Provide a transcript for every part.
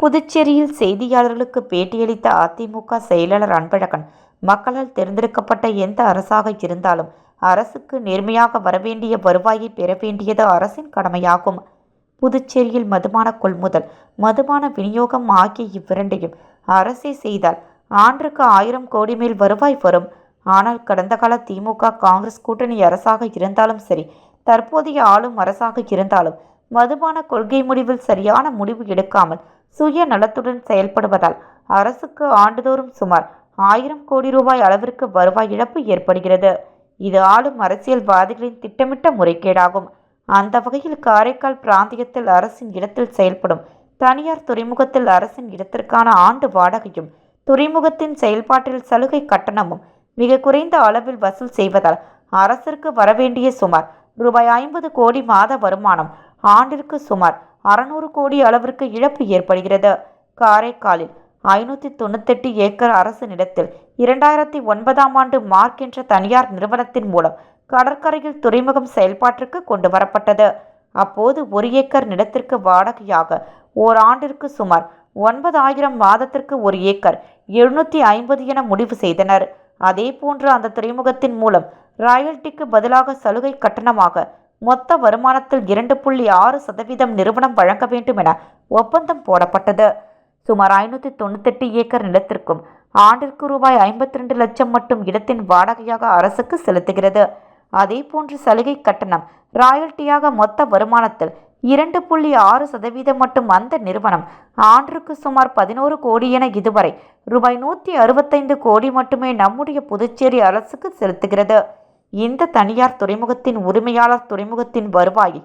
புதுச்சேரியில் செய்தியாளர்களுக்கு பேட்டியளித்த அதிமுக செயலாளர் அன்பழகன், மக்களால் தேர்ந்தெடுக்கப்பட்ட எந்த அரசாக இருந்தாலும் அரசுக்கு நேர்மையாக வரவேண்டிய வருவாயை பெற வேண்டியது அரசின் கடமையாகும். புதுச்சேரியில் மதுபான கொள்முதல், மதுபான விநியோகம் ஆகிய இவ்விரண்டையும் அரசே செய்தால் ஆண்டுக்கு 1000 கோடி மேல் வருவாய் வரும். ஆனால் கடந்த கால திமுக காங்கிரஸ் கூட்டணி அரசாக இருந்தாலும் சரி, தற்போதைய ஆளும் அரசாக இருந்தாலும் மதுபான கொள்கை முடிவில் சரியான முடிவு எடுக்காமல் சுய நலத்துடன் செயல்படுவதால் அரசுக்கு ஆண்டுதோறும் சுமார் 1000 கோடி ரூபாய் அளவிற்கு வருவாய் இழப்பு ஏற்படுகிறது. இது ஆளும் அரசியல்வாதிகளின் திட்டமிட்ட முறைகேடாகும். அந்த வகையில் காரைக்கால் பிராந்தியத்தில் அரசின் இடத்தில் செயல்படும் தனியார் துறைமுகத்தில் அரசின் இடத்திற்கான ஆண்டு வாடகையும் துறைமுகத்தின் செயல்பாட்டில் சலுகை கட்டணமும் மிக குறைந்த அளவில் வசூல் செய்வதால் அரசிற்கு வரவேண்டிய சுமார் ரூபாய் 50 கோடி மாத வருமானம் ஆண்டிற்கு சுமார் 600 கோடி அளவிற்கு இழப்பு ஏற்படுகிறது. காரைக்காலில் 598 ஏக்கர் அரசு நிலத்தில் 2009ஆம் ஆண்டு மார்க் என்ற தனியார் நிறுவனத்தின் மூலம் கடற்கரையில் துறைமுகம் செயல்பாட்டிற்கு கொண்டு வரப்பட்டது. அப்போது 1 ஏக்கர் நிலத்திற்கு வாடகையாக ஓராண்டிற்கு சுமார் 9000, மாதத்திற்கு 1 ஏக்கர் 750 என முடிவு செய்தனர். அதே போன்று அந்த துறைமுகத்தின் மூலம் ராயல்டிக்கு பதிலாக சலுகை கட்டணமாக மொத்த வருமானத்தில் 2.6% நிறுவனம் வழங்க வேண்டும் என ஒப்பந்தம் போடப்பட்டது. சுமார் 598 ஏக்கர் நிலத்திற்கும் ஆண்டிற்கு ரூபாய் 52 லட்சம் மட்டும் இடத்தின் வாடகையாக அரசுக்கு செலுத்துகிறது. அதே போன்று சலுகை கட்டணம் ராயல்டியாக மொத்த வருமானத்தில் 2.6% மட்டும் அந்த நிறுவனம் ஆண்டிற்கு சுமார் 11 கோடி என இதுவரை ரூபாய் 165 கோடி மட்டுமே நம்முடைய புதுச்சேரி அரசுக்கு செலுத்துகிறது. இந்த தனியார் துறைமுகத்தின் உரிமையாளர் துறைமுகத்தின் வருவாயை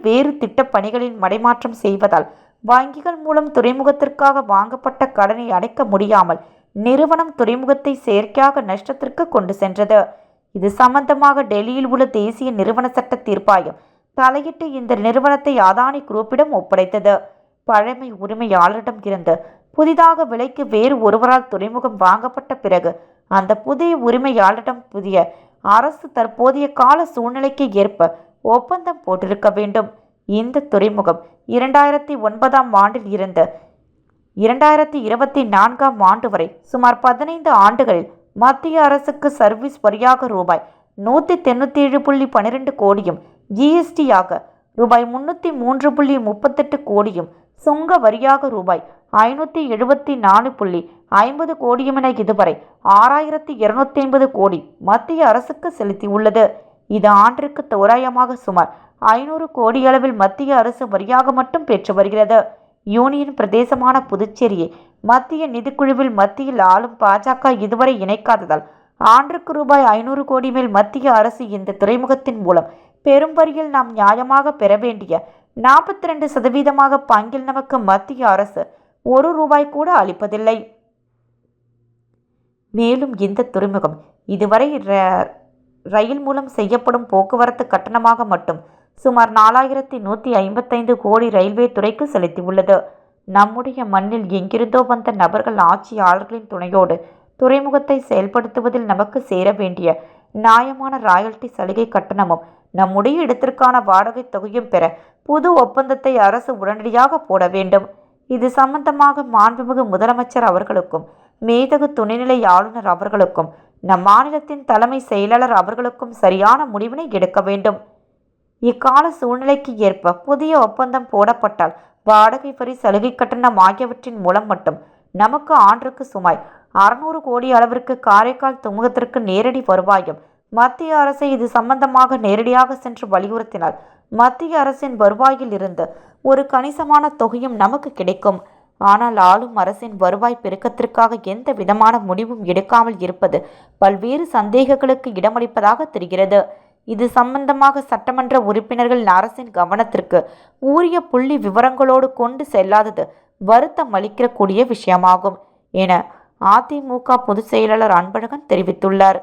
வேறு திட்டப் பணிகளில் மடைமாற்றம் செய்வதால் வங்கிகள் மூலம் துறைமுகத்திற்காக வாங்கப்பட்ட கடனை அடைக்க முடியாமல் நிறுவனம் துறைமுகத்தை செயற்கையாக நஷ்டத்திற்கு கொண்டு சென்றது. இது சம்பந்தமாக டெல்லியில் உள்ள தேசிய நிறுவன சட்ட தீர்ப்பாயம் தலையிட்டு இந்த நிறுவனத்தை அதானி குரூப்பிடம் ஒப்படைத்தது. பழமை உரிமையாளரிடம் இருந்து புதிதாக விலைக்கு வேறு ஒருவரால் துறைமுகம் வாங்கப்பட்ட பிறகு அந்த புதிய உரிமையாளரிடம் புதிய அரசு தற்போதைய கால சூழ்நிலைக்கு ஏற்ப ஒப்பந்தம் போட்டிருக்க வேண்டும். இந்த துறைமுகம் 2009ஆம் ஆண்டில் இருந்து 2024ஆம் ஆண்டு வரை சுமார் 15 ஆண்டுகளில் மத்திய அரசுக்கு சர்வீஸ் வரியாக ரூபாய் 197.12 கோடியும், ஜிஎஸ்டியாக ரூபாய் 303.38 கோடியும், சுங்க வரியாக ரூபாய் 574.50 கோடியும் என இதுவரை 6250 கோடி மத்திய அரசுக்கு செலுத்தியுள்ளது. இது ஆண்டிற்கு தோராயமாக சுமார் 500 கோடி அளவில் மத்திய அரசு வரியாக மட்டும் பெற்று வருகிறது. யூனியன் பிரதேசமான புதுச்சேரியை மத்திய நிதிக்குழுவில் மத்தியில் ஆளும் பாஜக இதுவரை இணைக்காததால் ஆண்டிற்கு ரூபாய் 500 கோடி மேல் மத்திய அரசு இந்த துறைமுகத்தின் மூலம் பெரும் வரியில் நாம் நியாயமாக பெற வேண்டிய 42% பங்கில் நமக்கு மத்திய அரசு 1 ரூபாய் கூட அளிப்பதில்லை. மேலும் இந்த துறைமுகம் இதுவரை ரயில் மூலம் செய்யப்படும் போக்குவரத்து கட்டணமாக மட்டும் சுமார் 4155 கோடி ரயில்வே துறைக்கு செலுத்தியுள்ளது. நம்முடைய மண்ணில் எங்கிருந்தோ வந்த நபர்கள் ஆட்சியாளர்களின் துணையோடு துறைமுகத்தை செயல்படுத்துவதில் நமக்கு சேர வேண்டிய நியாயமான ராயல்டி சலுகை கட்டணமும் நம்முடைய இடத்திற்கான வாடகை தொகையும் பெற புது ஒப்பந்தத்தை அரசு உடனடியாக போட வேண்டும். இது சம்பந்தமாக மாண்புமிகு முதலமைச்சர் அவர்களுக்கும் மேதகு துணைநிலை ஆளுநர் அவர்களுக்கும் நம் மாநிலத்தின் தலைமை செயலாளர் அவர்களுக்கும் சரியான முடிவினை எடுக்க வேண்டும். இக்கால சூழ்நிலைக்கு ஏற்ப புதிய ஒப்பந்தம் போடப்பட்டால் வாடகை வரி, சலுகை கட்டணம் ஆகியவற்றின் மூலம் மட்டும் நமக்கு ஆண்டுக்கு சுமார் 600 கோடி அளவிற்கு காரைக்கால் துறைமுகத்திற்கு நேரடி வருவாயும் மத்திய அரசை இது சம்பந்தமாக நேரடியாக சென்று வலியுறுத்தினால் மத்திய அரசின் வருவாயில் இருந்து ஒரு கணிசமான தொகையும் நமக்கு கிடைக்கும். ஆனால் ஆளும் அரசின் வருவாய் பெருக்கத்திற்காக எந்த விதமான முடிவும் எடுக்காமல் இருப்பது பல்வேறு சந்தேகங்களுக்கு இடமளிப்பதாக தெரிகிறது. இது சம்பந்தமாக சட்டமன்ற உறுப்பினர்கள் அரசின் கவனத்திற்கு உரிய புள்ளி விவரங்களோடு கொண்டு செல்லாதது வருத்தம் அளிக்கக்கூடிய விஷயமாகும் என அதிமுக பொதுச் செயலாளர் அன்பழகன் தெரிவித்துள்ளார்.